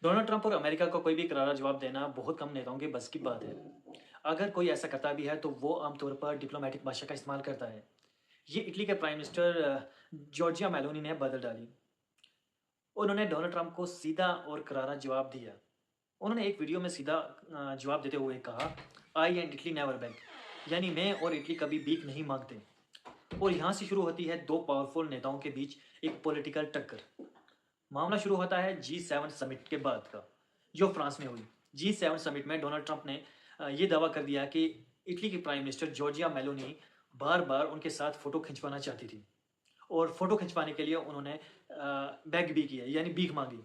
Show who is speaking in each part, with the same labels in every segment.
Speaker 1: Donald Trump और America को कोई भी करारा जवाब देना बहुत कम नेताओं के बस की बात है। अगर कोई ऐसा करता भी है तो वो आमतौर पर डिप्लोमेटिक भाषा का इस्तेमाल करता है। ये इटली के प्राइम मिनिस्टर जॉर्जिया मेलोनी ने बदल डाली। उन्होंने डोनाल्ड ट्रंप को सीधा और करारा जवाब दिया। उन्होंने एक वीडियो में सीधा जवाब देते हुए कहा, आई एंड इटली नेवर बैक, यानी मैं और इटली कभी भीख नहीं मांगते। और यहाँ से शुरू होती है दो पावरफुल नेताओं के बीच एक पॉलिटिकल टक्कर। मामला शुरू होता है G7 समिट के बाद का, जो फ्रांस में हुई। G7 समिट में डोनाल्ड ट्रंप ने ये दावा कर दिया कि इटली की प्राइम मिनिस्टर जॉर्जिया मेलोनी बार बार उनके साथ फोटो खिंचवाना चाहती थी और फोटो खिंचवाने के लिए उन्होंने बेग भी किया, यानी भीख मांगी।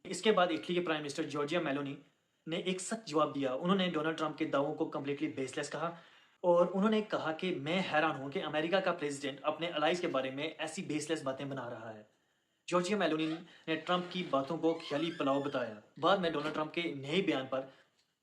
Speaker 1: इसके बाद इटली के प्राइम मिनिस्टर जॉर्जिया मेलोनी ने एक सख्त जवाब दिया। उन्होंने डोनाल्ड ट्रंप के दावों को कम्प्लीटली बेसलेस कहा और उन्होंने कहा कि मैं हैरान हूं कि अमेरिका का प्रेसिडेंट अपने अलाइज के बारे में ऐसी बेसलेस बातें बना रहा है। जॉर्जिया मेलोनी ने ट्रंप की बातों को ख्याली पुलाव बताया। बाद में डोनाल्ड ट्रंप के नए बयान पर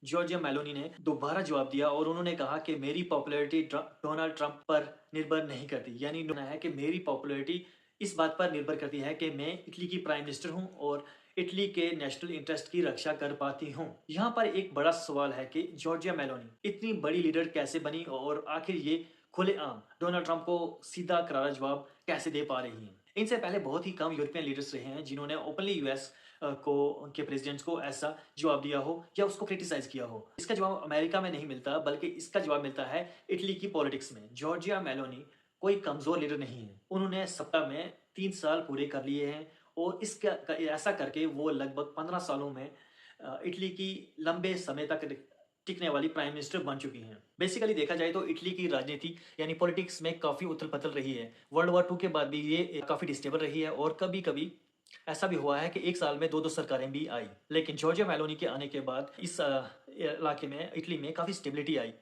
Speaker 1: जॉर्जिया मेलोनी ने दोबारा जवाब दिया और उन्होंने कहा कि मेरी पॉपुलैरिटी डोनाल्ड ट्रंप पर निर्भर नहीं करती, यानी उन्होंने है कि मेरी पॉपुलैरिटी इस बात पर निर्भर करती है कि मैं इटली की प्राइम मिनिस्टर हूं और इटली के नेशनल इंटरेस्ट की रक्षा कर पाती हूं। यहाँ पर एक बड़ा सवाल है कि जॉर्जिया मेलोनी इतनी बड़ी लीडर कैसे बनी और आखिर ये खुलेआम डोनाल्ड ट्रंप को सीधा करारा जवाब कैसे दे पा रही हैं। इनसे पहले बहुत ही कम यूरोपियन लीडर्स रहे हैं जिन्होंने ओपनली यूएस को उनके प्रेसिडेंट्स को ऐसा जवाब दिया हो या उसको क्रिटिसाइज किया हो। इसका जवाब अमेरिका में नहीं मिलता, बल्कि इसका जवाब मिलता है इटली की पॉलिटिक्स में। जॉर्जिया मेलोनी कोई कमजोर लीडर नहीं है। उन्होंने सत्ता में 3 साल पूरे कर लिए हैं और इसका ऐसा करके वो लगभग 15 सालों में इटली की लंबे समय तक टिकने वाली प्राइम मिनिस्टर बन चुकी हैं। बेसिकली देखा जाए तो इटली की राजनीति यानी पॉलिटिक्स में काफी उथल पुथल रही है। वर्ल्ड वॉर 2 के बाद भी ये काफी डिस्टेबल रही है और कभी कभी ऐसा भी हुआ है कि एक साल में दो दो सरकारें भी आई। लेकिन जॉर्जिया मेलोनी के आने के बाद इस इलाके में, इटली में काफी स्टेबिलिटी आई।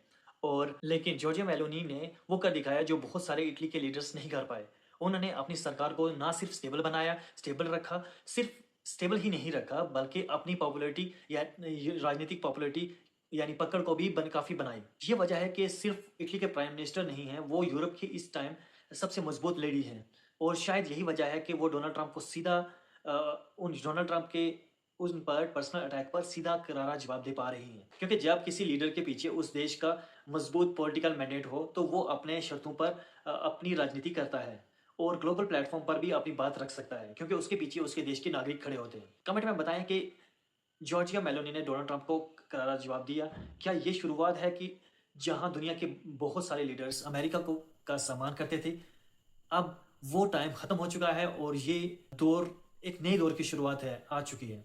Speaker 1: और लेकिन जॉर्जिया मेलोनी ने वो कर दिखाया जो बहुत सारे इटली के लीडर्स नहीं कर पाए। उन्होंने अपनी सरकार को ना सिर्फ स्टेबल बनाया, स्टेबल रखा, सिर्फ स्टेबल ही नहीं रखा बल्कि अपनी पॉपुलैरिटी या राजनीतिक पॉपुलैरिटी यानी पकड़ को भी काफी बनाई। ये वजह है कि सिर्फ इटली के प्राइम मिनिस्टर नहीं है, वो यूरोप की इस टाइम सबसे मजबूत लेडी हैं। और शायद यही वजह है कि वो डोनाल्ड ट्रंप को सीधा उन डोनाल्ड ट्रंप के उन पर पर्सनल अटैक पर सीधा करारा जवाब दे पा रही हैं। क्योंकि जब किसी लीडर के पीछे उस देश का मजबूत पॉलिटिकल मैंडेट हो तो वो अपने शर्तों पर अपनी राजनीति करता है और ग्लोबल प्लेटफॉर्म पर भी अपनी बात रख सकता है, क्योंकि उसके पीछे उसके देश के नागरिक खड़े होते हैं। कमेंट में बताएं कि जॉर्जिया मेलोनी ने डोनाल्ड ट्रंप को करारा जवाब दिया। क्या ये शुरुआत है कि जहां दुनिया के बहुत सारे लीडर्स अमेरिका को का सम्मान करते थे, अब वो टाइम खत्म हो चुका है और ये दौर एक नए दौर की शुरुआत है आ चुकी है।